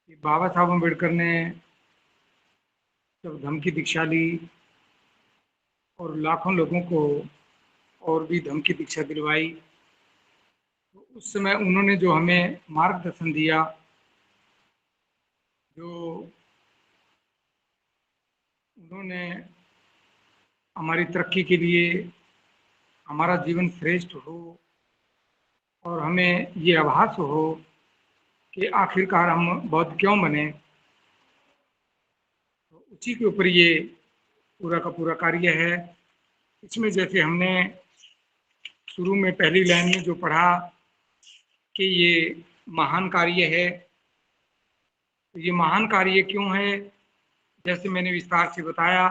कि बाबा साहब अम्बेडकर ने जब धम्म की दीक्षा ली और लाखों लोगों को और भी धम्म की दीक्षा दिलवाई, तो उस समय उन्होंने जो हमें मार्गदर्शन दिया, जो उन्होंने हमारी तरक्की के लिए, हमारा जीवन श्रेष्ठ हो और हमें ये आभास हो कि आखिरकार हम बौद्ध क्यों बने, तो उसी के ऊपर ये पूरा का पूरा कार्य है। इसमें जैसे हमने शुरू में पहली लाइन में जो पढ़ा कि ये महान कार्य है, तो ये महान कार्य क्यों है? जैसे मैंने विस्तार से बताया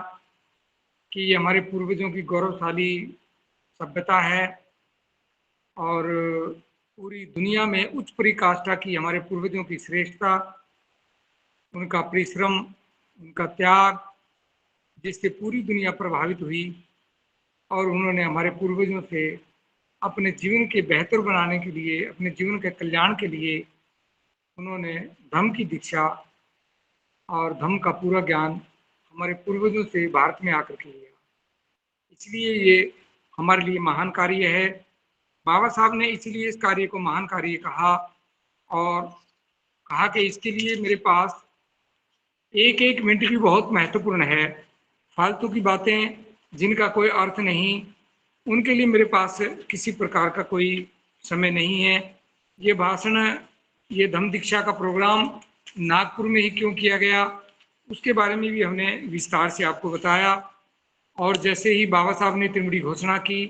कि ये हमारे पूर्वजों की गौरवशाली सभ्यता है और पूरी दुनिया में उच्च पराकाष्ठा की हमारे पूर्वजों की श्रेष्ठता, उनका परिश्रम, उनका त्याग, जिससे पूरी दुनिया प्रभावित हुई और उन्होंने हमारे पूर्वजों से अपने जीवन के बेहतर बनाने के लिए, अपने जीवन के कल्याण के लिए उन्होंने धम्म की दीक्षा और धम्म का पूरा ज्ञान हमारे पूर्वजों से भारत में आकर के लिया। इसलिए ये हमारे लिए महान कार्य है। बाबा साहब ने इसलिए इस कार्य को महान कार्य कहा और कहा कि इसके लिए मेरे पास एक एक मिनट भी बहुत महत्वपूर्ण है। फालतू की बातें जिनका कोई अर्थ नहीं, उनके लिए मेरे पास किसी प्रकार का कोई समय नहीं है। ये भाषण, ये धम्म दीक्षा का प्रोग्राम नागपुर में ही क्यों किया गया, उसके बारे में भी हमने विस्तार से आपको बताया। और जैसे ही बाबा साहब ने त्रिमुड़ी घोषणा की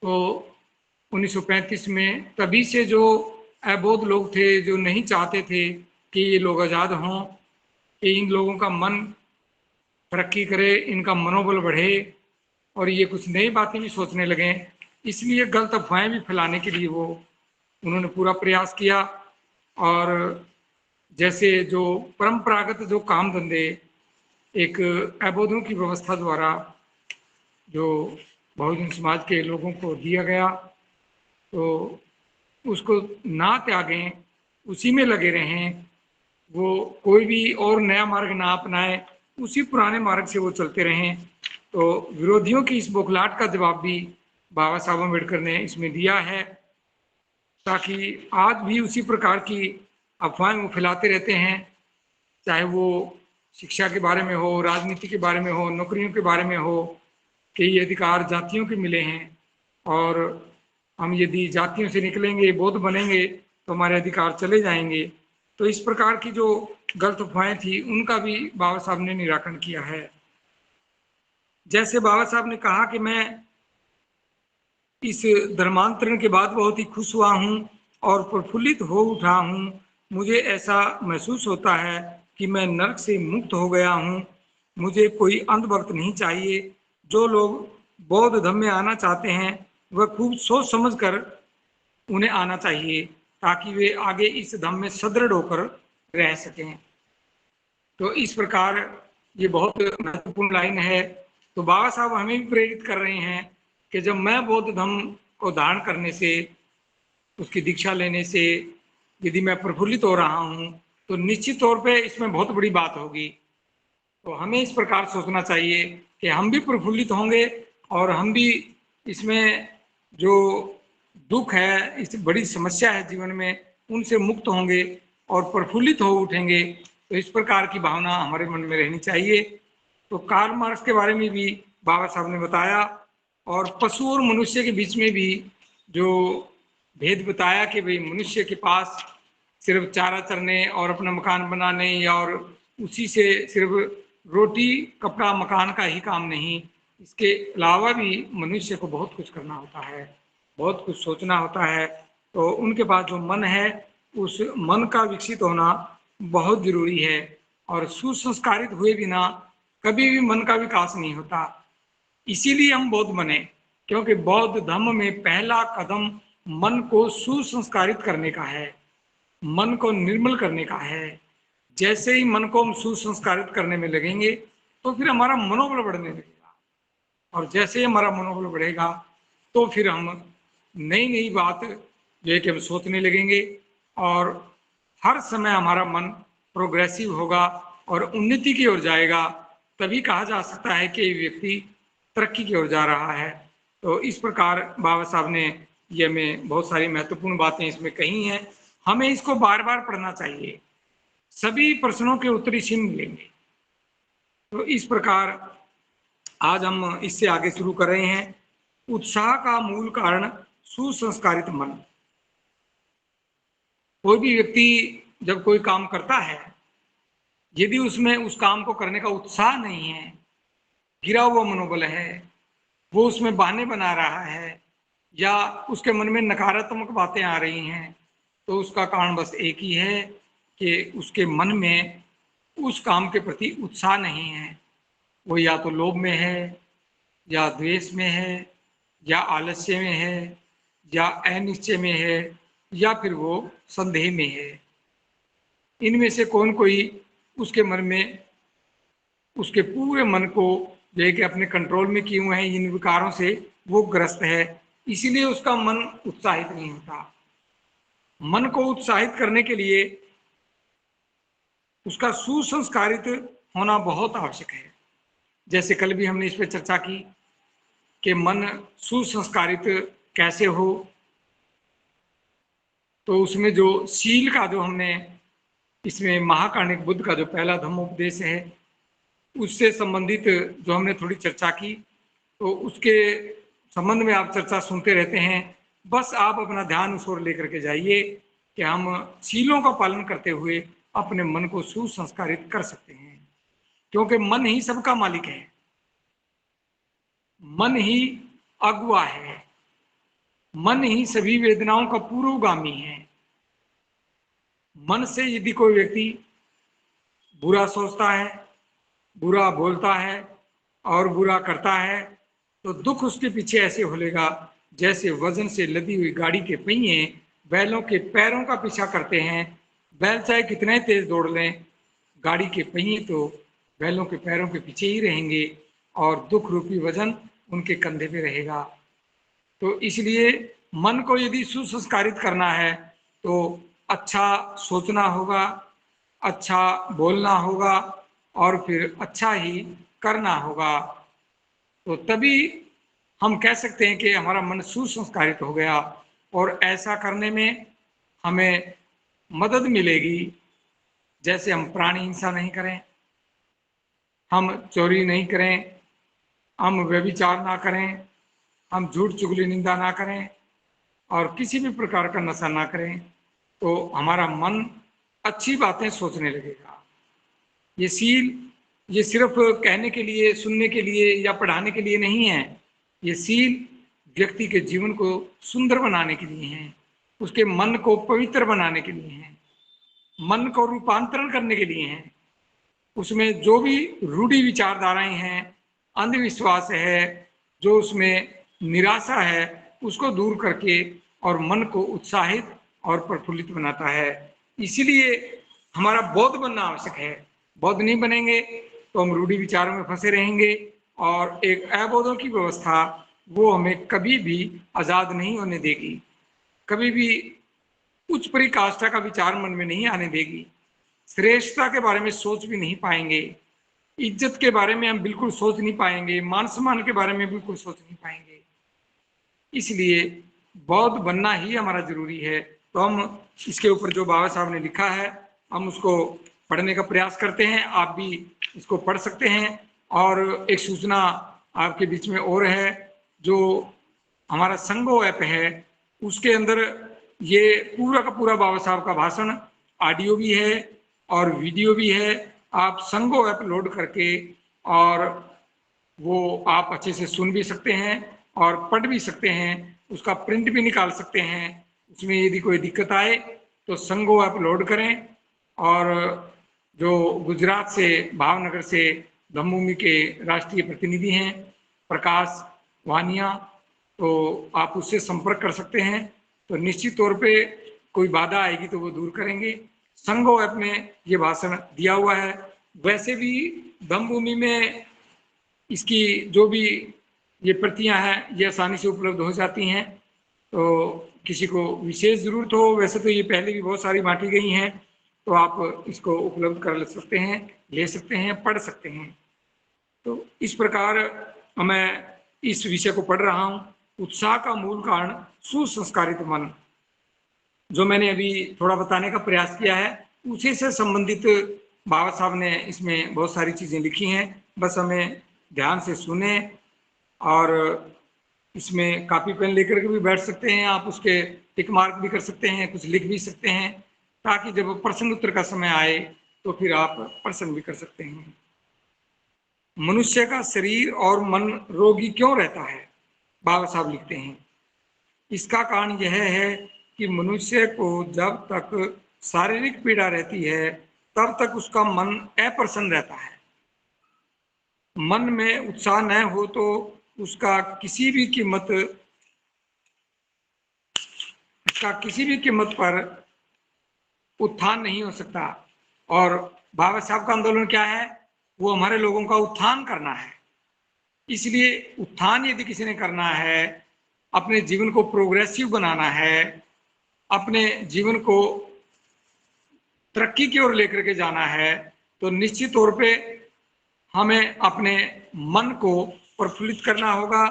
तो 1935 में तभी से जो अबोध लोग थे, जो नहीं चाहते थे कि ये लोग आज़ाद हों, कि इन लोगों का मन तरक्की करे, इनका मनोबल बढ़े और ये कुछ नई बातें भी सोचने लगे, इसलिए गलत अफवाहें भी फैलाने के लिए वो उन्होंने पूरा प्रयास किया। और जैसे जो परंपरागत जो काम धंधे एक अबोधों की व्यवस्था द्वारा जो बहुजन समाज के लोगों को दिया गया, तो उसको ना त्यागें, उसी में लगे रहें, वो कोई भी और नया मार्ग ना अपनाएं, उसी पुराने मार्ग से वो चलते रहें। तो विरोधियों की इस बौखलाहट का जवाब भी बाबा साहब अम्बेडकर ने इसमें दिया है, ताकि आज भी उसी प्रकार की अफवाहें वो फैलाते रहते हैं, चाहे वो शिक्षा के बारे में हो, राजनीति के बारे में हो, नौकरियों के बारे में हो, कि ये अधिकार जातियों के मिले हैं और हम यदि जातियों से निकलेंगे, बौद्ध बनेंगे तो हमारे अधिकार चले जाएंगे। तो इस प्रकार की जो गलत अफवाहें थी उनका भी बाबा साहब ने निराकरण किया है। जैसे बाबा साहब ने कहा कि मैं इस धर्मांतरण के बाद बहुत ही खुश हुआ हूँ और प्रफुल्लित हो उठा हूँ। मुझे ऐसा महसूस होता है कि मैं नरक से मुक्त हो गया हूँ। मुझे कोई अंधभक्त नहीं चाहिए। जो लोग बौद्ध धर्म में आना चाहते हैं वह खूब सोच समझ कर उन्हें आना चाहिए, ताकि वे आगे इस धर्म में सदृढ़ होकर रह सकें। तो इस प्रकार ये बहुत महत्वपूर्ण लाइन है। तो बाबा साहब हमें भी प्रेरित कर रहे हैं कि जब मैं बौद्ध धर्म को धारण करने से, उसकी दीक्षा लेने से यदि मैं प्रफुल्लित हो रहा हूँ, तो निश्चित तौर पे इसमें बहुत बड़ी बात होगी। तो हमें इस प्रकार सोचना चाहिए कि हम भी प्रफुल्लित होंगे और हम भी इसमें जो दुख है, इस बड़ी समस्या है जीवन में, उनसे मुक्त होंगे और प्रफुल्लित हो उठेंगे। तो इस प्रकार की भावना हमारे मन में रहनी चाहिए। तो कार्ल मार्क्स के बारे में भी बाबा साहब ने बताया और पशु और मनुष्य के बीच में भी जो भेद बताया कि भाई मनुष्य के पास सिर्फ चारा चरने और अपना मकान बनाने और उसी से सिर्फ रोटी कपड़ा मकान का ही काम नहीं, इसके अलावा भी मनुष्य को बहुत कुछ करना होता है, बहुत कुछ सोचना होता है। तो उनके पास जो मन है, उस मन का विकसित होना बहुत जरूरी है और सुसंस्कारित हुए बिना कभी भी मन का विकास नहीं होता। इसीलिए हम बौद्ध बने, क्योंकि बौद्ध धर्म में पहला कदम मन को सुसंस्कारित करने का है, मन को निर्मल करने का है। जैसे ही मन को हम सुसंस्कारित करने में लगेंगे तो फिर हमारा मनोबल बढ़ने लगेगा और जैसे ही हमारा मनोबल बढ़ेगा तो फिर हम नई नई बात जो है कि हम सोचने लगेंगे और हर समय हमारा मन प्रोग्रेसिव होगा और उन्नति की ओर जाएगा, तभी कहा जा सकता है कि व्यक्ति तरक्की की ओर जा रहा है। तो इस प्रकार बाबा साहब ने ये हमें बहुत सारी महत्वपूर्ण बातें इसमें कही हैं। हमें इसको बार बार पढ़ना चाहिए, सभी प्रश्नों के उत्तर इसी में मिलेंगे। तो इस प्रकार आज हम इससे आगे शुरू कर रहे हैं। उत्साह का मूल कारण सुसंस्कारित मन। कोई भी व्यक्ति जब कोई काम करता है, यदि उसमें उस काम को करने का उत्साह नहीं है, गिरा हुआ मनोबल है, वो उसमें बहाने बना रहा है या उसके मन में नकारात्मक बातें आ रही हैं, तो उसका कारण बस एक ही है कि उसके मन में उस काम के प्रति उत्साह नहीं है। वो या तो लोभ में है, या द्वेष में है, या आलस्य में है, या अनिश्चय में है, या फिर वो संदेह में है। इनमें से कौन कोई उसके मन में, उसके पूरे मन को जो है कि अपने कंट्रोल में किए हुए हैं, इन विकारों से वो ग्रस्त है, इसीलिए उसका मन उत्साहित नहीं होता। मन को उत्साहित करने के लिए उसका सुसंस्कारित होना बहुत आवश्यक है। जैसे कल भी हमने इस पर चर्चा की कि मन सुसंस्कारित कैसे हो, तो उसमें जो शील का जो हमने इसमें महाकाणिक बुद्ध का जो पहला धम्मोपदेश है उससे संबंधित जो हमने थोड़ी चर्चा की, तो उसके संबंध में आप चर्चा सुनते रहते हैं। बस आप अपना ध्यान उस ओर लेकर के जाइए कि हम शीलों का पालन करते हुए अपने मन को सुसंस्कारित कर सकते हैं, क्योंकि मन ही सबका मालिक है, मन ही अगुआ है, मन ही सभी वेदनाओं का पूर्वगामी है। मन से यदि कोई व्यक्ति बुरा सोचता है, बुरा बोलता है और बुरा करता है, तो दुख उसके पीछे ऐसे होलेगा जैसे वजन से लदी हुई गाड़ी के पहिए बैलों के पैरों का पीछा करते हैं। बैल चाहे कितने तेज दौड़ लें, गाड़ी के पहिए तो बैलों के पैरों के पीछे ही रहेंगे और दुख रूपी वजन उनके कंधे पे रहेगा। तो इसलिए मन को यदि सुसंस्कारित करना है तो अच्छा सोचना होगा, अच्छा बोलना होगा और फिर अच्छा ही करना होगा। तो तभी हम कह सकते हैं कि हमारा मन सुसंस्कारित हो गया, और ऐसा करने में हमें मदद मिलेगी। जैसे हम प्राणी हिंसा नहीं करें, हम चोरी नहीं करें, हम व्यभिचार ना करें, हम झूठ चुगली निंदा ना करें और किसी भी प्रकार का नशा ना करें, तो हमारा मन अच्छी बातें सोचने लगेगा। ये सील ये सिर्फ कहने के लिए, सुनने के लिए या पढ़ाने के लिए नहीं है। ये सील व्यक्ति के जीवन को सुंदर बनाने के लिए हैं, उसके मन को पवित्र बनाने के लिए हैं, मन को रूपांतरण करने के लिए हैं। उसमें जो भी रूढ़ी विचारधाराएं हैं, अंधविश्वास है, जो उसमें निराशा है, उसको दूर करके और मन को उत्साहित और प्रफुल्लित बनाता है। इसीलिए हमारा बौद्ध बनना आवश्यक है। बौद्ध नहीं बनेंगे तो हम रूढ़ी विचारों में फंसे रहेंगे और एक अबोधों की व्यवस्था वो हमें कभी भी आजाद नहीं होने देगी, कभी भी उच्च परिकाष्ठा का विचार मन में नहीं आने देगी, श्रेष्ठता के बारे में सोच भी नहीं पाएंगे, इज्जत के बारे में हम बिल्कुल सोच नहीं पाएंगे, मान सम्मान के बारे में बिल्कुल सोच नहीं पाएंगे। इसलिए बौद्ध बनना ही हमारा जरूरी है। तो हम इसके ऊपर जो बाबा साहब ने लिखा है हम उसको पढ़ने का प्रयास करते हैं। आप भी इसको पढ़ सकते हैं। और एक सूचना आपके बीच में और है, जो हमारा संगो ऐप है उसके अंदर ये पूरा का पूरा बाबा साहब का भाषण ऑडियो भी है और वीडियो भी है। आप संगो ऐप लोड करके और वो आप अच्छे से सुन भी सकते हैं और पढ़ भी सकते हैं, उसका प्रिंट भी निकाल सकते हैं। उसमें यदि कोई दिक्कत आए तो संगो ऐप लोड करें। और जो गुजरात से, भावनगर से धम्मभूमि के राष्ट्रीय प्रतिनिधि हैं प्रकाश वानिया, तो आप उससे संपर्क कर सकते हैं। तो निश्चित तौर पे कोई बाधा आएगी तो वो दूर करेंगे। संगो ऐप में ये भाषण दिया हुआ है। वैसे भी धम्मभूमि में इसकी जो भी ये प्रतियां हैं ये आसानी से उपलब्ध हो जाती हैं। तो किसी को विशेष जरूरत हो, वैसे तो ये पहले भी बहुत सारी बांटी गई हैं, तो आप इसको उपलब्ध कर सकते हैं, ले सकते हैं, पढ़ सकते हैं। तो इस प्रकार मैं इस विषय को पढ़ रहा हूँ, उत्साह का मूल कारण सुसंस्कारित मन। जो मैंने अभी थोड़ा बताने का प्रयास किया है, उसी से संबंधित बाबा साहब ने इसमें बहुत सारी चीजें लिखी हैं। बस हमें ध्यान से सुने, और इसमें कॉपी पेन लेकर के भी बैठ सकते हैं आप, उसके टिक मार्क भी कर सकते हैं, कुछ लिख भी सकते हैं, ताकि जब प्रश्न उत्तर का समय आए तो फिर आप प्रश्न भी कर सकते हैं। मनुष्य का शरीर और मन रोगी क्यों रहता है? बाबा साहब लिखते हैं, इसका कारण यह है कि मनुष्य को जब तक शारीरिक पीड़ा रहती है तब तक उसका मन अप्रसन्न रहता है। मन में उत्साह न हो तो उसका किसी भी कीमत पर उत्थान नहीं हो सकता। और बाबा साहब का आंदोलन क्या है? वो हमारे लोगों का उत्थान करना है। इसलिए उत्थान यदि किसी ने करना है, अपने जीवन को प्रोग्रेसिव बनाना है, अपने जीवन को तरक्की की ओर लेकर के जाना है, तो निश्चित तौर पे हमें अपने मन को प्रफुल्लित करना होगा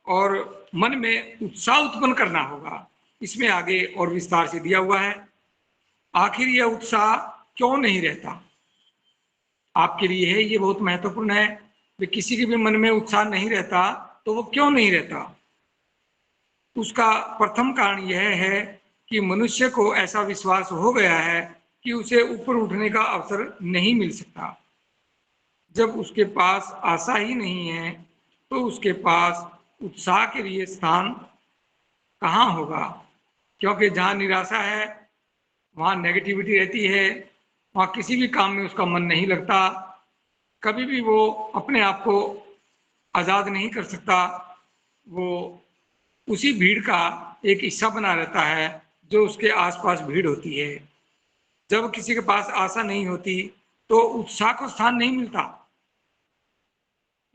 और मन में उत्साह उत्पन्न करना होगा। इसमें आगे और विस्तार से दिया हुआ है। आखिर यह उत्साह क्यों नहीं रहता? आपके लिए है, ये बहुत महत्वपूर्ण है कि किसी के भी मन में उत्साह नहीं रहता तो वो क्यों नहीं रहता? उसका प्रथम कारण यह है कि मनुष्य को ऐसा विश्वास हो गया है कि उसे ऊपर उठने का अवसर नहीं मिल सकता। जब उसके पास आशा ही नहीं है तो उसके पास उत्साह के लिए स्थान कहाँ होगा? क्योंकि जहाँ निराशा है वहाँ नेगेटिविटी रहती है, वहाँ किसी भी काम में उसका मन नहीं लगता, कभी भी वो अपने आप को आज़ाद नहीं कर सकता। वो उसी भीड़ का एक हिस्सा बना रहता है जो उसके आसपास भीड़ होती है। जब किसी के पास आशा नहीं होती तो उत्साह को स्थान नहीं मिलता।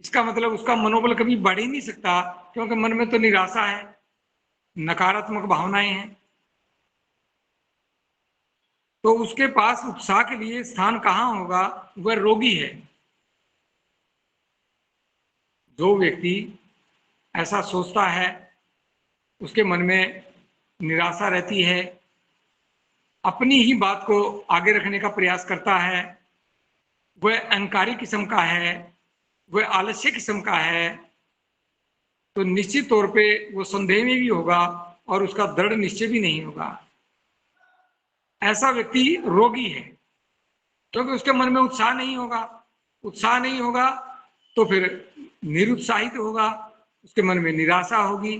इसका मतलब उसका मनोबल कभी बढ़ ही नहीं सकता, क्योंकि मन में तो निराशा है, नकारात्मक भावनाएं हैं। तो उसके पास उत्साह के लिए स्थान कहाँ होगा? वह रोगी है। जो व्यक्ति ऐसा सोचता है, उसके मन में निराशा रहती है, अपनी ही बात को आगे रखने का प्रयास करता है, वह अहंकारी किस्म का है, वह आलस्य किस्म का है, तो निश्चित तौर पे वो संदेह में भी होगा और उसका दृढ़ निश्चय भी नहीं होगा। ऐसा व्यक्ति रोगी है, क्योंकि उसके मन में उत्साह नहीं होगा। उत्साह नहीं होगा तो फिर निरुत्साहित होगा, उसके मन में निराशा होगी,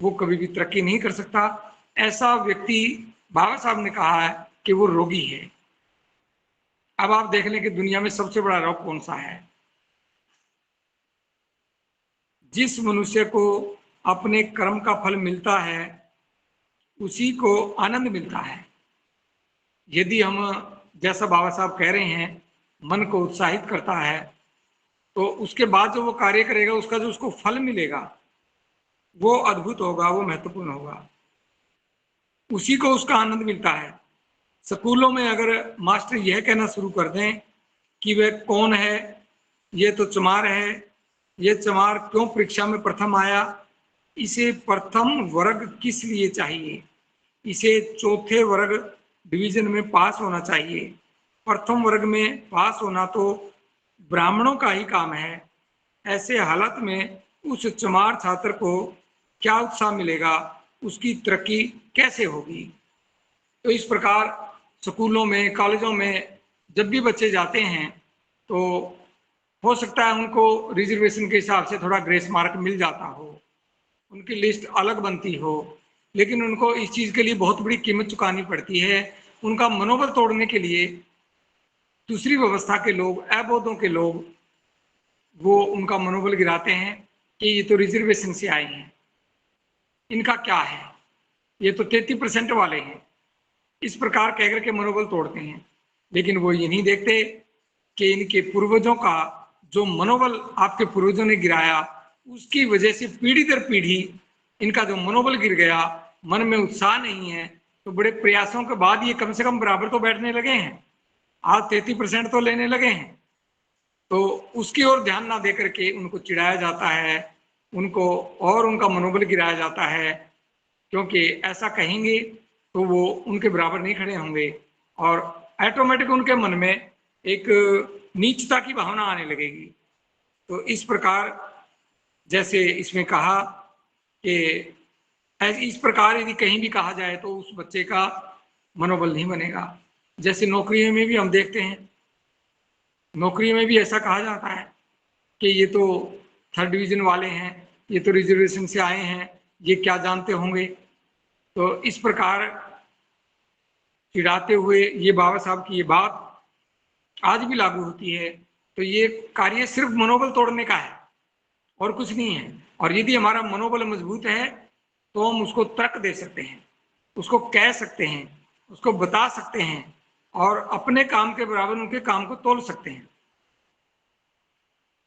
वो कभी भी तरक्की नहीं कर सकता। ऐसा व्यक्ति, बाबा साहब ने कहा है कि वो रोगी है। अब आप देख लें कि दुनिया में सबसे बड़ा रोग कौन सा है? जिस मनुष्य को अपने कर्म का फल मिलता है उसी को आनंद मिलता है। यदि हम, जैसा बाबा साहब कह रहे हैं, मन को उत्साहित करता है तो उसके बाद जो वो कार्य करेगा उसका जो उसको फल मिलेगा वो अद्भुत होगा, वो महत्वपूर्ण होगा, उसी को उसका आनंद मिलता है। स्कूलों में अगर मास्टर यह कहना शुरू कर दें कि वह कौन है, ये तो चमार है, ये चमार क्यों परीक्षा में प्रथम आया, इसे प्रथम वर्ग किस लिए चाहिए, इसे चौथे वर्ग डिवीजन में पास होना चाहिए, प्रथम वर्ग में पास होना तो ब्राह्मणों का ही काम है। ऐसे हालत में उस चमार छात्र को क्या उत्साह मिलेगा, उसकी तरक्की कैसे होगी? तो इस प्रकार स्कूलों में, कॉलेजों में जब भी बच्चे जाते हैं तो हो सकता है उनको रिजर्वेशन के हिसाब से थोड़ा ग्रेस मार्क मिल जाता हो, उनकी लिस्ट अलग बनती हो, लेकिन उनको इस चीज़ के लिए बहुत बड़ी कीमत चुकानी पड़ती है। उनका मनोबल तोड़ने के लिए दूसरी व्यवस्था के लोग, अबोधों के लोग, वो उनका मनोबल गिराते हैं कि ये तो रिजर्वेशन से आए हैं, इनका क्या है, ये तो 33% वाले हैं, इस प्रकार कहकर के मनोबल तोड़ते हैं। लेकिन वो ये नहीं देखते कि इनके पूर्वजों का जो मनोबल आपके पूर्वजों ने गिराया, उसकी वजह से पीढ़ी दर पीढ़ी इनका जो मनोबल गिर गया, मन में उत्साह नहीं है, तो बड़े प्रयासों के बाद ये कम से कम बराबर तो बैठने लगे हैं। आज 33% तो लेने लगे हैं, तो उसकी ओर ध्यान ना देकर के उनको चिढ़ाया जाता है, उनको और उनका मनोबल गिराया जाता है, क्योंकि ऐसा कहेंगे तो वो उनके बराबर नहीं खड़े होंगे और ऑटोमेटिक उनके मन में एक नीचता की भावना आने लगेगी। तो इस प्रकार जैसे इसमें कहा कि इस प्रकार यदि कहीं भी कहा जाए तो उस बच्चे का मनोबल नहीं बनेगा। जैसे नौकरियों में भी हम देखते हैं, नौकरियों में भी ऐसा कहा जाता है कि ये तो 3rd डिवीजन वाले हैं, ये तो रिजर्वेशन से आए हैं, ये क्या जानते होंगे। तो इस प्रकार चिढ़ाते हुए ये बाबा साहब की ये बात आज भी लागू होती है। तो ये कार्य सिर्फ मनोबल तोड़ने का है और कुछ नहीं है। और यदि हमारा मनोबल मजबूत है तो हम उसको तर्क दे सकते हैं, उसको कह सकते हैं, उसको बता सकते हैं और अपने काम के बराबर उनके काम को तोल सकते हैं।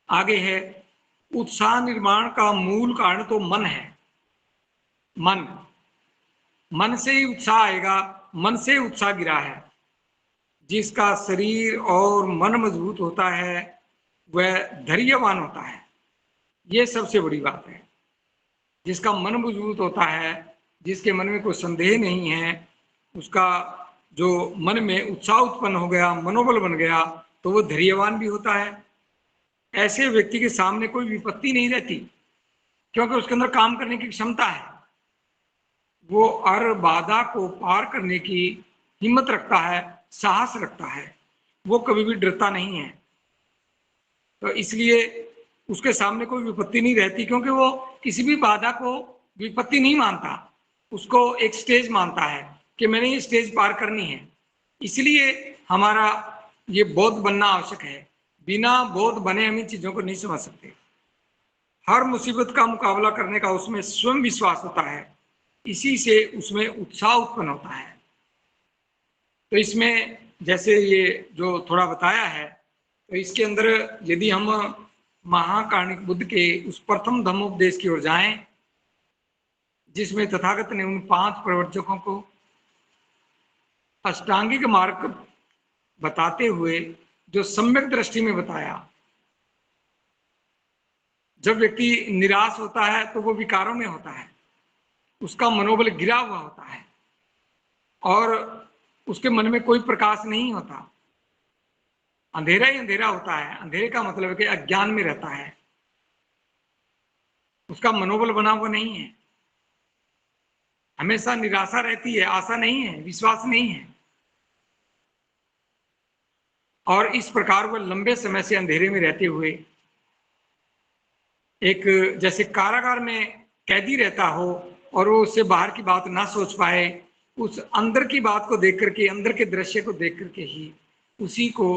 आगे है, उत्साह निर्माण का मूल कारण तो मन है। मन से ही उत्साह आएगा, मन से उत्साह गिरा है। जिसका शरीर और मन मजबूत होता है वह धैर्यवान होता है। ये सबसे बड़ी बात है। जिसका मन मजबूत होता है, जिसके मन में कोई संदेह नहीं है, उसका जो मन में उत्साह उत्पन्न हो गया, मनोबल बन गया, तो वो धैर्यवान भी होता है। ऐसे व्यक्ति के सामने कोई विपत्ति नहीं रहती, क्योंकि उसके अंदर काम करने की क्षमता है। वो हर बाधा को पार करने की हिम्मत रखता है, साहस रखता है, वो कभी भी डरता नहीं है। तो इसलिए उसके सामने कोई विपत्ति नहीं रहती, क्योंकि वो किसी भी बाधा को विपत्ति नहीं मानता, उसको एक स्टेज मानता है कि मैंने ये स्टेज पार करनी है। इसलिए हमारा ये बोध बनना आवश्यक है। बिना बोध बने हम इन चीजों को नहीं समझ सकते। हर मुसीबत का मुकाबला करने का उसमें स्वयं विश्वास होता है, इसी से उसमें उत्साह उत्पन्न होता है। तो इसमें जैसे ये जो थोड़ा बताया है, तो इसके अंदर यदि हम महाकाणिक बुद्ध के उस प्रथम धम्मोपदेश की ओर जाएं, जिसमें तथागत ने उन 5 प्रवर्तकों को अष्टांगिक मार्ग बताते हुए जो सम्यक दृष्टि में बताया। जब व्यक्ति निराश होता है तो वो विकारों में होता है, उसका मनोबल गिरा हुआ होता है और उसके मन में कोई प्रकाश नहीं होता, अंधेरा ही अंधेरा होता है। अंधेरे का मतलब है कि अज्ञान में रहता है, उसका मनोबल बना हुआ नहीं है, हमेशा निराशा रहती है, आशा नहीं है, विश्वास नहीं है। और इस प्रकार वह लंबे समय से अंधेरे में रहते हुए एक जैसे कारागार में कैदी रहता हो और वो उससे बाहर की बात ना सोच पाए, उस अंदर की बात को देख करके, अंदर के दृश्य को देख करके ही उसी को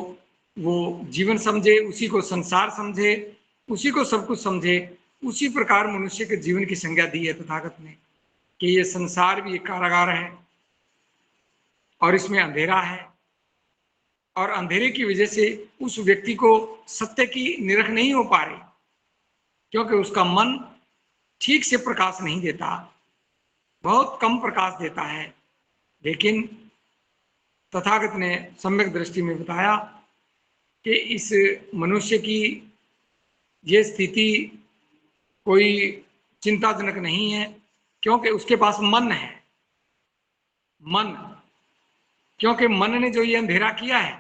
वो जीवन समझे, उसी को संसार समझे, उसी को सब कुछ समझे। उसी प्रकार मनुष्य के जीवन की संज्ञा दी है तथागत ने कि ये संसार भी एक कारागार है और इसमें अंधेरा है, और अंधेरे की वजह से उस व्यक्ति को सत्य की निरख नहीं हो पा रही, क्योंकि उसका मन ठीक से प्रकाश नहीं देता, बहुत कम प्रकाश देता है। लेकिन तथागत ने सम्यक दृष्टि में बताया कि इस मनुष्य की ये स्थिति कोई चिंताजनक नहीं है, क्योंकि उसके पास मन है। मन, क्योंकि मन ने जो ये अंधेरा किया है,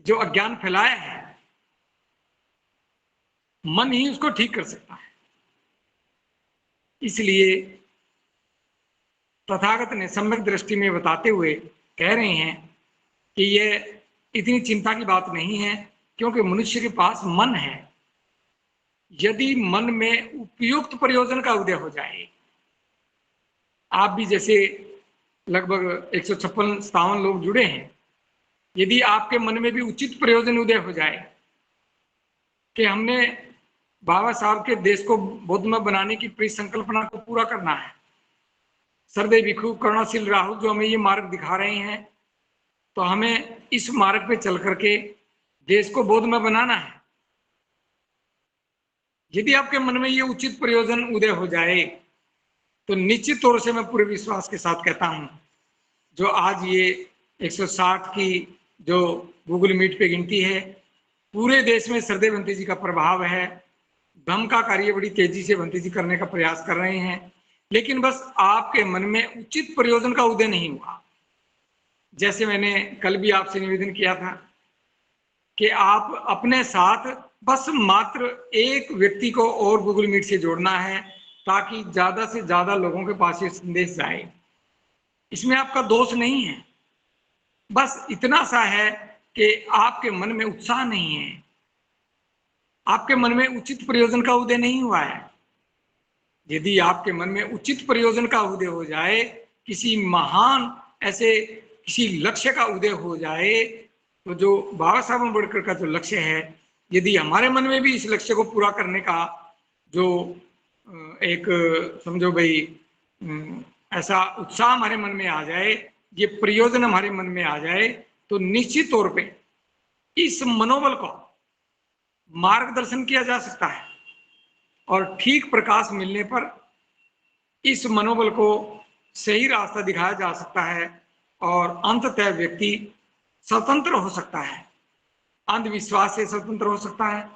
जो अज्ञान फैलाया है, मन ही उसको ठीक कर सकता है। इसलिए तथागत ने सम्यक दृष्टि में बताते हुए कह रहे हैं कि ये इतनी चिंता की बात नहीं है, क्योंकि मनुष्य के पास मन है। यदि मन में उपयुक्त प्रयोजन का उदय हो जाए, आप भी जैसे लगभग 156-57 लोग जुड़े हैं, यदि आपके मन में भी उचित प्रयोजन उदय हो जाए कि हमने बाबा साहब के देश को बौद्धमय बनाने की परिसंकल्पना को पूरा करना है, सरदेव भिक्षु करुणाशील राहुल जो हमें ये मार्ग दिखा रहे हैं, तो हमें इस मार्ग पे चल करके देश को बौद्धमय बनाना है। यदि आपके मन में ये उचित प्रयोजन उदय हो जाए, तो निश्चित तौर से मैं पूरे विश्वास के साथ कहता हूं, जो आज ये 160 की जो गूगल मीट पे गिनती है। पूरे देश में सरदेव भंते जी का प्रभाव है। धम्म का कार्य बड़ी तेजी से भंते जी करने का प्रयास कर रहे हैं, लेकिन बस आपके मन में उचित प्रयोजन का उदय नहीं हुआ। जैसे मैंने कल भी आपसे निवेदन किया था कि आप अपने साथ बस मात्र एक व्यक्ति को और गूगल मीट से जोड़ना है ताकि ज्यादा से ज्यादा लोगों के पास ये संदेश जाए। इसमें आपका दोष नहीं है, बस इतना सा है कि आपके मन में उत्साह नहीं है, आपके मन में उचित प्रयोजन का उदय नहीं हुआ है। यदि आपके मन में उचित प्रयोजन का उदय हो जाए, किसी महान ऐसे किसी लक्ष्य का उदय हो जाए, तो जो बाबा साहब अम्बेडकर का जो लक्ष्य है, यदि हमारे मन में भी इस लक्ष्य को पूरा करने का जो एक समझो भाई ऐसा उत्साह हमारे मन में आ जाए, ये प्रयोजन हमारे मन में आ जाए, तो निश्चित तौर पे इस मनोबल को मार्गदर्शन किया जा सकता है और ठीक प्रकाश मिलने पर इस मनोबल को सही रास्ता दिखाया जा सकता है और अंततः व्यक्ति स्वतंत्र हो सकता है। अंधविश्वास से स्वतंत्र हो सकता है,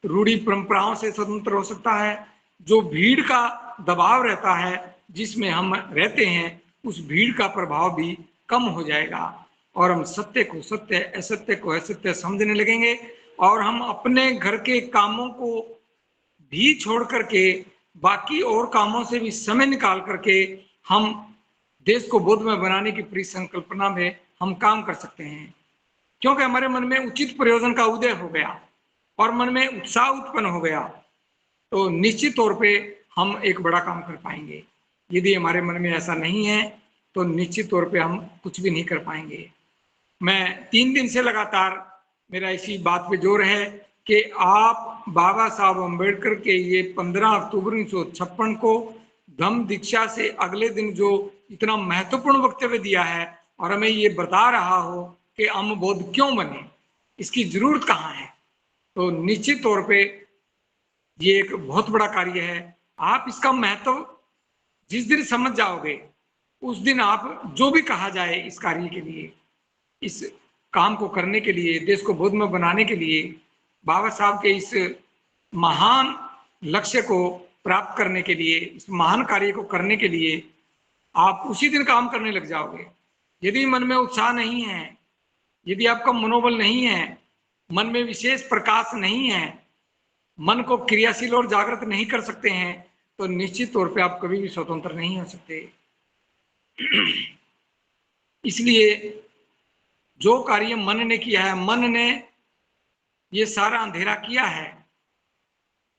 रूढ़ी परंपराओं से स्वतंत्र हो सकता है। जो भीड़ का दबाव रहता है जिसमें हम रहते हैं, उस भीड़ का प्रभाव भी कम हो जाएगा और हम सत्य को सत्य, असत्य को असत्य समझने लगेंगे और हम अपने घर के कामों को भी छोड़ करके बाकी और कामों से भी समय निकाल करके हम देश को बोधमय बनाने की परिसंकल्पना में हम काम कर सकते हैं, क्योंकि हमारे मन में उचित प्रयोजन का उदय हो गया और मन में उत्साह उत्पन्न हो गया, तो निश्चित तौर पे हम एक बड़ा काम कर पाएंगे। यदि हमारे मन में ऐसा नहीं है तो निश्चित तौर पे हम कुछ भी नहीं कर पाएंगे। मैं 3 दिन से लगातार मेरा इसी बात पे जोर है कि आप बाबा साहब अम्बेडकर के ये 15 अक्टूबर 1956 को धम्म दीक्षा से अगले दिन जो इतना महत्वपूर्ण वक्तव्य दिया है और हमें ये बता रहा हो कि हम बौद्ध क्यों बने, इसकी जरूरत कहाँ है, तो निश्चित तौर पे ये एक बहुत बड़ा कार्य है। आप इसका महत्व जिस दिन समझ जाओगे उस दिन आप जो भी कहा जाए इस कार्य के लिए, इस काम को करने के लिए, देश को बोधमय बनाने के लिए, बाबा साहब के इस महान लक्ष्य को प्राप्त करने के लिए, इस महान कार्य को करने के लिए आप उसी दिन काम करने लग जाओगे। यदि मन में उत्साह नहीं है, यदि आपका मनोबल नहीं है, मन में विशेष प्रकाश नहीं है, मन को क्रियाशील और जागृत नहीं कर सकते हैं, तो निश्चित तौर पे आप कभी भी स्वतंत्र नहीं हो सकते। इसलिए जो कार्य मन ने किया है, मन ने ये सारा अंधेरा किया है,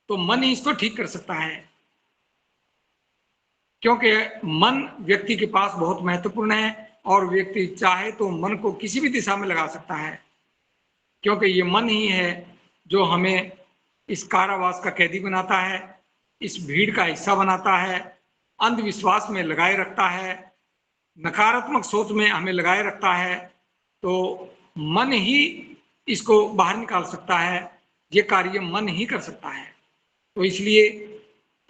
तो मन ही इसको ठीक कर सकता है, क्योंकि मन व्यक्ति के पास बहुत महत्वपूर्ण है और व्यक्ति चाहे तो मन को किसी भी दिशा में लगा सकता है, क्योंकि ये मन ही है जो हमें इस कारावास का कैदी बनाता है, इस भीड़ का हिस्सा बनाता है, अंधविश्वास में लगाए रखता है, नकारात्मक सोच में हमें लगाए रखता है। तो मन ही इसको बाहर निकाल सकता है, ये कार्य मन ही कर सकता है। तो इसलिए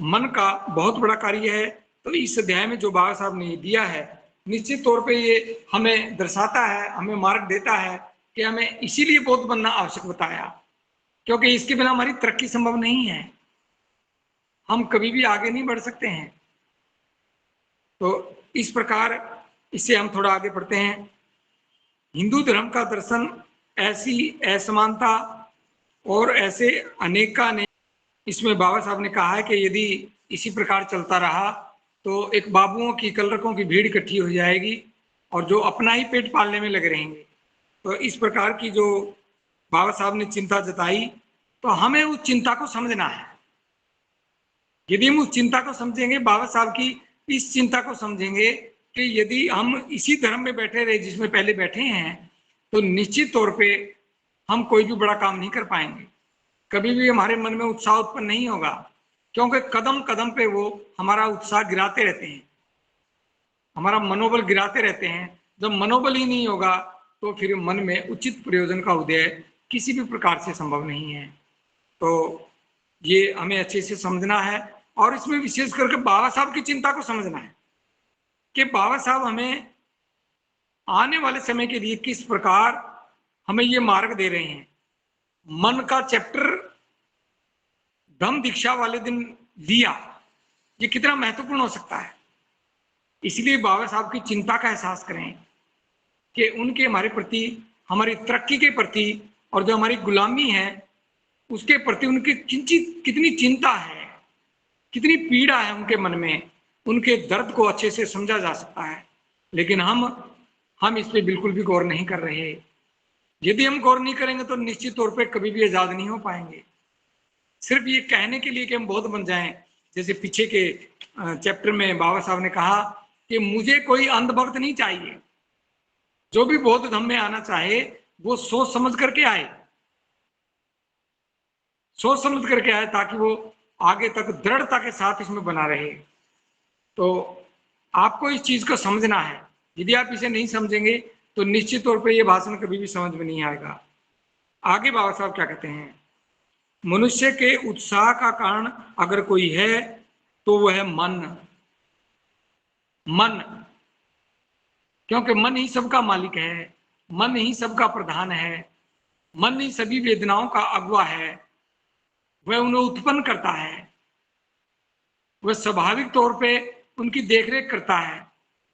मन का बहुत बड़ा कार्य है। तो इस अध्याय में जो बाबा साहब ने दिया है, निश्चित तौर पे ये हमें दर्शाता है, हमें मार्ग देता है कि हमें इसीलिए बौद्ध बनना आवश्यक बताया, क्योंकि इसके बिना हमारी तरक्की संभव नहीं है, हम कभी भी आगे नहीं बढ़ सकते हैं। तो इस प्रकार इससे हम थोड़ा आगे बढ़ते हैं। हिंदू धर्म का दर्शन ऐसी असमानता और ऐसे अनेका ने, इसमें बाबा साहब ने कहा है कि यदि इसी प्रकार चलता रहा तो एक बाबुओं की, कलरकों की भीड़ इकट्ठी हो जाएगी और जो अपना ही पेट पालने में लगे रहेंगे। तो इस प्रकार की जो बाबा साहब ने चिंता जताई, तो हमें उस चिंता को समझना है। यदि हम उस चिंता को समझेंगे, बाबा साहब की इस चिंता को समझेंगे कि यदि हम इसी धर्म में बैठे रहे जिसमें पहले बैठे हैं, तो निश्चित तौर पे हम कोई भी बड़ा काम नहीं कर पाएंगे, कभी भी हमारे मन में उत्साह उत्पन्न नहीं होगा, क्योंकि कदम कदम पे वो हमारा उत्साह गिराते रहते हैं, हमारा मनोबल गिराते रहते हैं। जब मनोबल ही नहीं होगा तो फिर मन में उचित प्रयोजन का उदय किसी भी प्रकार से संभव नहीं है। तो ये हमें अच्छे से समझना है और इसमें विशेष करके बाबा साहब की चिंता को समझना है कि बाबा साहब हमें आने वाले समय के लिए किस प्रकार हमें ये मार्ग दे रहे हैं। मन का चैप्टर धम्म दीक्षा वाले दिन लिया, ये कितना महत्वपूर्ण हो सकता है। इसलिए बाबा साहब की चिंता का एहसास करें कि उनके हमारे प्रति, हमारी तरक्की के प्रति और जो हमारी गुलामी है उसके प्रति उनकी कितनी चिंता है, कितनी पीड़ा है उनके मन में। उनके दर्द को अच्छे से समझा जा सकता है, लेकिन हम इस पे बिल्कुल भी गौर नहीं कर रहे। यदि हम गौर नहीं करेंगे तो निश्चित तौर पे कभी भी आजाद नहीं हो पाएंगे। सिर्फ ये कहने के लिए कि हम बौद्ध बन जाएं, जैसे पीछे के चैप्टर में बाबा साहब ने कहा कि मुझे कोई अंधभक्त नहीं चाहिए। जो भी बौद्ध धर्म में आना चाहे वो सोच समझ करके आए, सोच समझ करके आए, ताकि वो आगे तक दृढ़ता के साथ इसमें बना रहे। तो आपको इस चीज को समझना है। यदि आप इसे नहीं समझेंगे तो निश्चित तौर पर यह भाषण कभी भी समझ में नहीं आएगा। आगे बाबा साहब क्या कहते हैं, मनुष्य के उत्साह का कारण अगर कोई है तो वह है मन। मन, क्योंकि मन ही सबका मालिक है, मन ही सबका प्रधान है, मन ही सभी वेदनाओं का अगुवा है। वह उन्हें उत्पन्न करता है, वह स्वाभाविक तौर पे उनकी देखरेख करता है,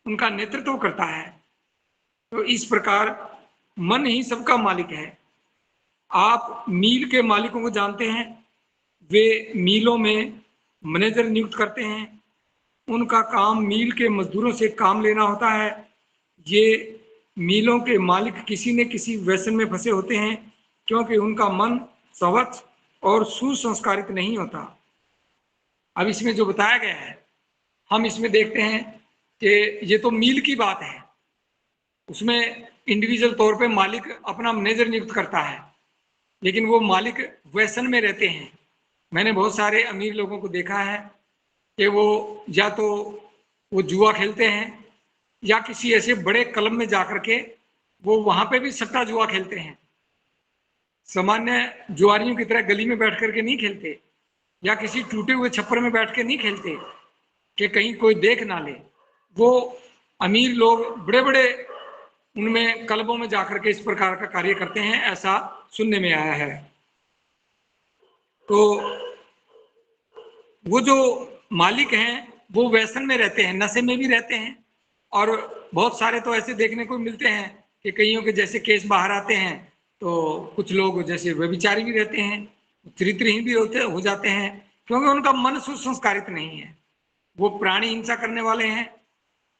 उनका नेतृत्व करता है। तो इस प्रकार मन ही सबका मालिक है। आप मील के मालिकों को जानते हैं, वे मीलों में मैनेजर नियुक्त करते हैं। उनका काम मील के मजदूरों से काम लेना होता है। ये मीलों के मालिक किसी न किसी व्यसन में फंसे होते हैं, क्योंकि उनका मन स्वच्छ और सुसंस्कारित नहीं होता। अब इसमें जो बताया गया है, हम इसमें देखते हैं कि ये तो मील की बात है, उसमें इंडिविजुअल तौर पे मालिक अपना मैनेजर नियुक्त करता है, लेकिन वो मालिक व्यसन में रहते हैं। मैंने बहुत सारे अमीर लोगों को देखा है कि वो या तो वो जुआ खेलते हैं या किसी ऐसे बड़े क्लब में जाकर के वो वहां पे भी सट्टा जुआ खेलते हैं। सामान्य जुआरियों की तरह गली में बैठ करके नहीं खेलते, या किसी टूटे हुए छप्पर में बैठ के नहीं खेलते कि कहीं कोई देख ना ले। वो अमीर लोग बड़े बड़े उनमें क्लबों में जाकर के इस प्रकार का कार्य करते हैं, ऐसा सुनने में आया है। तो वो जो मालिक हैं वो व्यसन में रहते हैं, नशे में भी रहते हैं। और बहुत सारे तो ऐसे देखने को मिलते हैं कि कईयों के जैसे केस बाहर आते हैं तो कुछ लोग जैसे व्यभिचारी भी रहते हैं, चरित्रहीन भी हो जाते हैं, क्योंकि उनका मन सुसंस्कारित नहीं है। वो प्राणी हिंसा करने वाले हैं,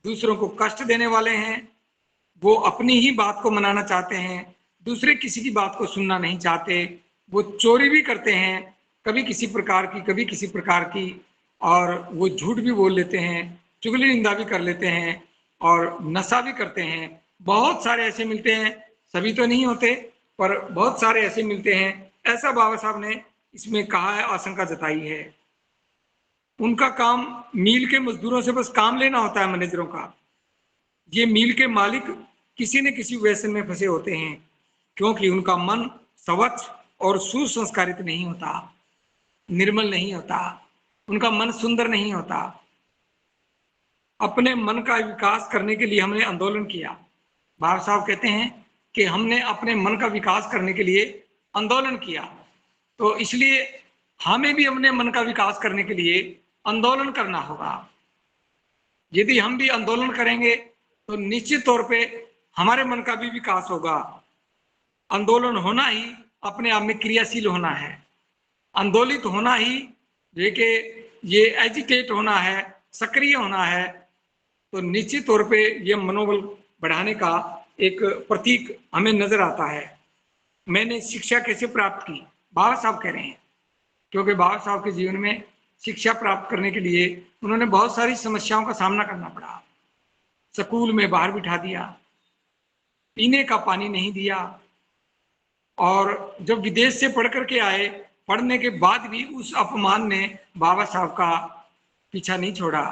दूसरों को कष्ट देने वाले हैं, वो अपनी ही बात को मनाना चाहते हैं, दूसरे किसी की बात को सुनना नहीं चाहते। वो चोरी भी करते हैं, कभी किसी प्रकार की, कभी किसी प्रकार की, और वो झूठ भी बोल लेते हैं, चुगली निंदा भी कर लेते हैं, और नशा भी करते हैं। बहुत सारे ऐसे मिलते हैं, सभी तो नहीं होते पर बहुत सारे ऐसे मिलते हैं। ऐसा बाबा साहब ने इसमें कहा है, आशंका जताई है। उनका काम मील के मजदूरों से बस काम लेना होता है, मैनेजरों का। ये मील के मालिक किसी न किसी व्यसन में फंसे होते हैं, क्योंकि उनका मन स्वच्छ और सुसंस्कारित नहीं होता, निर्मल नहीं होता, उनका मन सुंदर नहीं होता। अपने मन का विकास करने के लिए हमने आंदोलन किया। बाबा साहब कहते हैं कि हमने अपने मन का विकास करने के लिए आंदोलन किया, तो इसलिए हमें भी अपने मन का विकास करने के लिए आंदोलन करना होगा। यदि हम भी आंदोलन करेंगे तो निश्चित तौर पे हमारे मन का भी विकास होगा। आंदोलन होना ही अपने आप में क्रियाशील होना है, आंदोलित होना ही ये एजिटेट होना है, सक्रिय होना है। तो निश्चित तौर पे ये मनोबल बढ़ाने का एक प्रतीक हमें नजर आता है। मैंने शिक्षा कैसे प्राप्त की, बाबा साहब कह रहे हैं, क्योंकि बाबा साहब के जीवन में शिक्षा प्राप्त करने के लिए उन्होंने बहुत सारी समस्याओं का सामना करना पड़ा। स्कूल में बाहर बिठा दिया, पीने का पानी नहीं दिया, और जब विदेश से पढ़ करके आए, पढ़ने के बाद भी उस अपमान ने बाबा साहब का पीछा नहीं छोड़ा।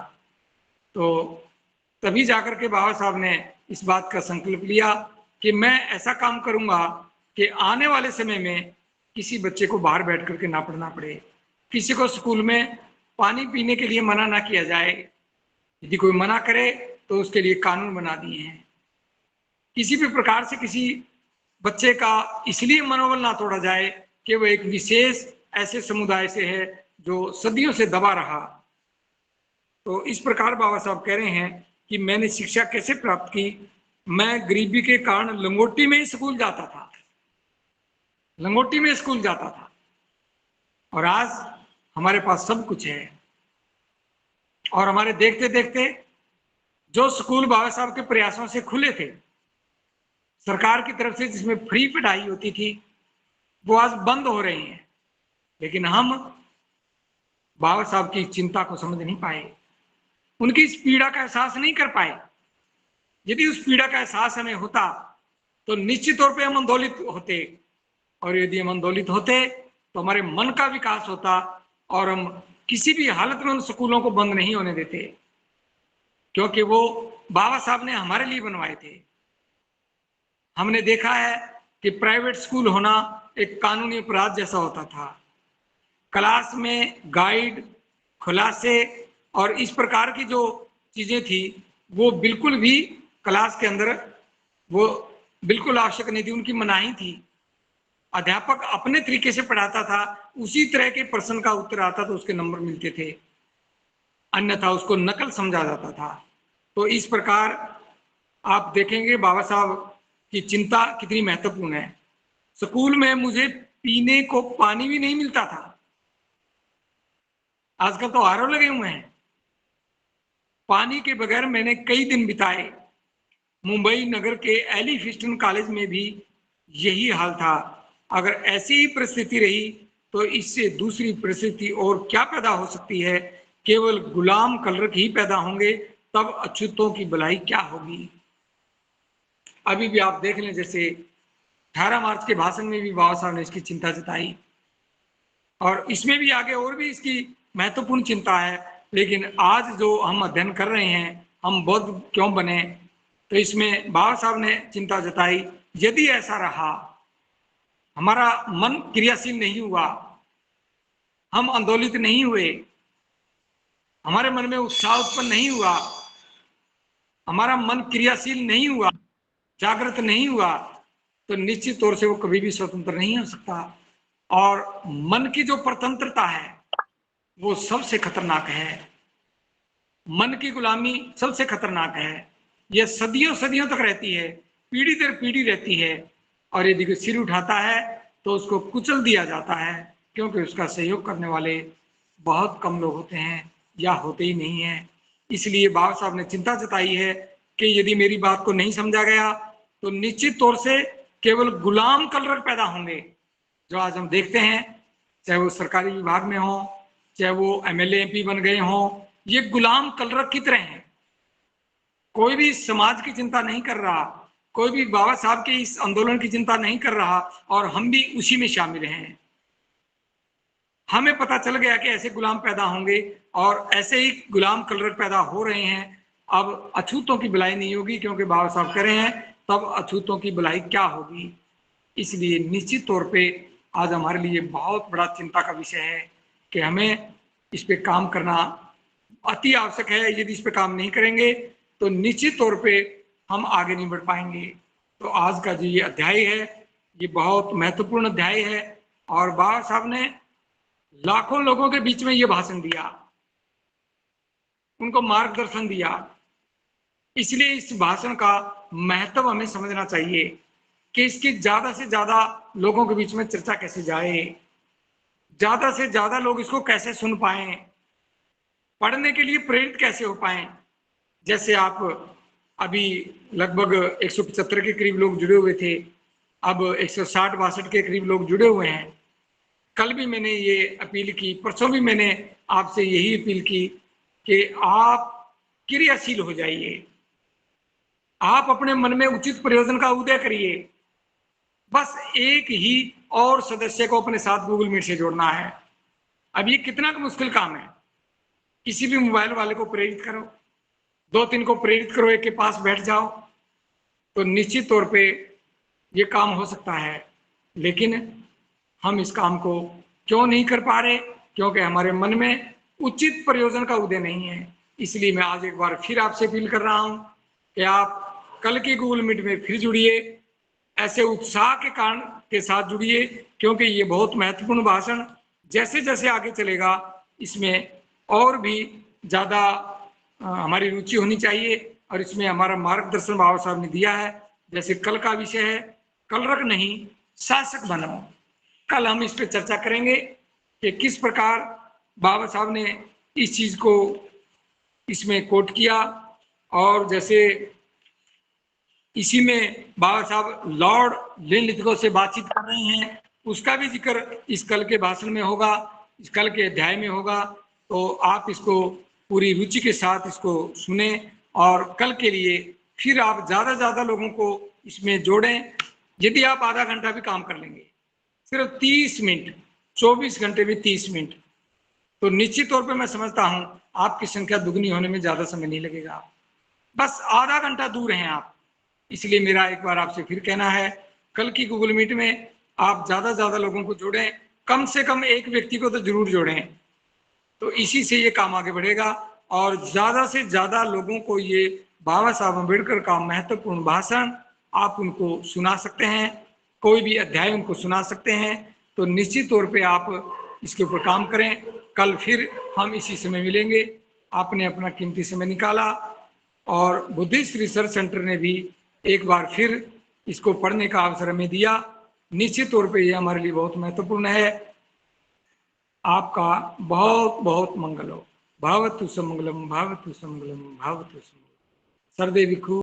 तो तभी जाकर के बाबा साहब ने इस बात का संकल्प लिया कि मैं ऐसा काम करूंगा कि आने वाले समय में किसी बच्चे को बाहर बैठ करके ना पढ़ना पड़े, किसी को स्कूल में पानी पीने के लिए मना ना किया जाए। यदि कोई मना करे तो उसके लिए कानून बना दिए हैं। किसी भी प्रकार से किसी बच्चे का इसलिए मनोबल ना तोड़ा जाए कि वो एक विशेष ऐसे समुदाय से है जो सदियों से दबा रहा। तो इस प्रकार बाबा साहब कह रहे हैं कि मैंने शिक्षा कैसे प्राप्त की। मैं गरीबी के कारण लंगोटी में ही स्कूल जाता था, लंगोटी में स्कूल जाता था, और आज हमारे पास सब कुछ है। और हमारे देखते देखते जो स्कूल बाबा साहब के प्रयासों से खुले थे सरकार की तरफ से, जिसमें फ्री पढ़ाई होती थी, वो आज बंद हो रहे हैं। लेकिन हम बाबा साहब की चिंता को समझ नहीं पाए, उनकी इस पीड़ा का एहसास नहीं कर पाए। यदि उस पीड़ा का एहसास हमें होता तो निश्चित तौर पे हम आंदोलित होते, और यदि हम आंदोलित होते तो हमारे मन का विकास होता, और हम किसी भी हालत में उन स्कूलों को बंद नहीं होने देते, क्योंकि वो बाबा साहब ने हमारे लिए बनवाए थे। हमने देखा है कि प्राइवेट स्कूल होना एक कानूनी अपराध जैसा होता था। क्लास में गाइड, खुलासे और इस प्रकार की जो चीजें थी वो बिल्कुल भी क्लास के अंदर वो बिल्कुल आवश्यक नहीं थी, उनकी मनाही थी। अध्यापक अपने तरीके से पढ़ाता था, उसी तरह के प्रश्न का उत्तर आता तो उसके नंबर मिलते थे, अन्यथा उसको नकल समझा जाता था। तो इस प्रकार आप देखेंगे बाबा साहब की चिंता कितनी महत्वपूर्ण है। स्कूल में मुझे पीने को पानी भी नहीं मिलता था, आजकल तो आरओ लगे हुए हैं। पानी के बगैर मैंने कई दिन बिताए। मुंबई नगर के एलिफिस्टन कॉलेज में भी यही हाल था। अगर ऐसी ही परिस्थिति रही तो इससे दूसरी परिस्थिति और क्या पैदा हो सकती है। केवल गुलाम कलरक ही पैदा होंगे, तब अछूतों की भलाई क्या होगी। अभी भी आप देख लें, जैसे 18 मार्च के भाषण में भी बाबा साहब ने इसकी चिंता जताई, और इसमें भी आगे और भी इसकी महत्वपूर्ण चिंता है। लेकिन आज जो हम अध्ययन कर रहे हैं, हम बौद्ध क्यों बने, तो इसमें बाबा साहब ने चिंता जताई, यदि ऐसा रहा, हमारा मन क्रियाशील नहीं हुआ, हम आंदोलित नहीं हुए, हमारे मन में उत्साह उत्पन्न नहीं हुआ, हमारा मन क्रियाशील नहीं हुआ, जागृत नहीं हुआ, तो निश्चित तौर से वो कभी भी स्वतंत्र नहीं हो सकता। और मन की जो परतंत्रता है वो सबसे खतरनाक है। मन की गुलामी सबसे खतरनाक है। यह सदियों सदियों तक रहती है, पीढ़ी दर पीढ़ी रहती है, और यदि कोई सिर उठाता है तो उसको कुचल दिया जाता है, क्योंकि उसका सहयोग करने वाले बहुत कम लोग होते हैं या होते ही नहीं हैं। इसलिए बाबा साहब ने चिंता जताई है कि यदि मेरी बात को नहीं समझा गया तो निश्चित तौर से केवल गुलाम कलरक पैदा होंगे, जो आज हम देखते हैं, चाहे वो सरकारी विभाग में हो, चाहे वो एमएलए एमपी बन गए हों, ये गुलाम कलरक की तरह हैं। कोई भी समाज की चिंता नहीं कर रहा, कोई भी बाबा साहब के इस आंदोलन की चिंता नहीं कर रहा, और हम भी उसी में शामिल हैं। हमें पता चल गया कि ऐसे गुलाम पैदा होंगे, और ऐसे ही गुलाम कलरक पैदा हो रहे हैं। अब अछूतों की भलाई नहीं होगी, क्योंकि बाबा साहब कह रहे हैं, तब अछूतों की भलाई क्या होगी। इसलिए निश्चित तौर पे आज हमारे लिए बहुत बड़ा चिंता का विषय है कि हमें इस पे काम करना अति आवश्यक है। यदि इस पे काम नहीं करेंगे तो निश्चित तौर पे हम आगे नहीं बढ़ पाएंगे। तो आज का जो ये अध्याय है, ये बहुत महत्वपूर्ण अध्याय है, और बाबा साहब ने लाखों लोगों के बीच में ये भाषण दिया, उनको मार्गदर्शन दिया। इसलिए इस भाषण का महत्व हमें समझना चाहिए कि इसकी ज्यादा से ज्यादा लोगों के बीच में चर्चा कैसे जाए, ज्यादा से ज्यादा लोग इसको कैसे सुन पाए, पढ़ने के लिए प्रेरित कैसे हो पाए। जैसे आप अभी लगभग 175 के करीब लोग जुड़े हुए थे, अब 160-62 के करीब लोग जुड़े हुए हैं। कल भी मैंने ये अपील की, परसों भी मैंने आपसे यही अपील की कि आप क्रियाशील हो जाइए, आप अपने मन में उचित प्रयोजन का उदय करिए। बस एक ही और सदस्य को अपने साथ गूगल मीट से जोड़ना है। अब ये कितना मुश्किल काम है। किसी भी मोबाइल वाले को प्रेरित करो, 2-3 को प्रेरित करो, एक के पास बैठ जाओ, तो निश्चित तौर पे ये काम हो सकता है। लेकिन हम इस काम को क्यों नहीं कर पा रहे? क्योंकि हमारे मन में उचित प्रयोजन का उदय नहीं है। इसलिए मैं आज एक बार फिर आपसे अपील कर रहा हूं कि आप कल की गूगल मीट में फिर जुड़िए, ऐसे उत्साह के कारण के साथ जुड़िए, क्योंकि ये बहुत महत्वपूर्ण भाषण जैसे जैसे आगे चलेगा इसमें और भी ज़्यादा हमारी रुचि होनी चाहिए, और इसमें हमारा मार्गदर्शन बाबा साहब ने दिया है। जैसे कल का विषय है कलरक नहीं शासक बनो। कल हम इस पर चर्चा करेंगे कि किस प्रकार बाबा साहब ने इस चीज को इसमें कोट किया, और जैसे इसी में बाबा साहब लॉर्ड लिनलिथगो से बातचीत कर रहे हैं, उसका भी जिक्र इस कल के भाषण में होगा, इस कल के अध्याय में होगा। तो आप इसको पूरी रुचि के साथ इसको सुने, और कल के लिए फिर आप ज़्यादा ज़्यादा लोगों को इसमें जोड़ें। यदि आप आधा घंटा भी काम कर लेंगे, सिर्फ 30 मिनट, 24 घंटे में 30 मिनट, तो निश्चित तौर पे मैं समझता हूं आपकी संख्या दुगनी होने में ज़्यादा समय नहीं लगेगा। बस आधा घंटा दूर हैं आप, इसलिए मेरा एक बार आपसे फिर कहना है, कल की गूगल मीट में आप ज़्यादा ज़्यादा लोगों को जोड़ें, कम से कम एक व्यक्ति को तो जरूर जोड़ें। तो इसी से ये काम आगे बढ़ेगा, और ज़्यादा से ज़्यादा लोगों को ये बाबा साहब अम्बेडकर का महत्वपूर्ण भाषण आप उनको सुना सकते हैं, कोई भी अध्याय उनको सुना सकते हैं। तो निश्चित तौर पे आप इसके ऊपर काम करें। कल फिर हम इसी समय मिलेंगे। आपने अपना कीमती समय निकाला, और बुद्धिस्ट रिसर्च सेंटर ने भी एक बार फिर इसको पढ़ने का अवसर हमें दिया। निश्चित तौर पे ये हमारे लिए बहुत महत्वपूर्ण है। आपका बहुत बहुत मंगल हो। भवतु समंगलम, भवतु समंगलम, भवतु समंगलम। सर्वे विखु।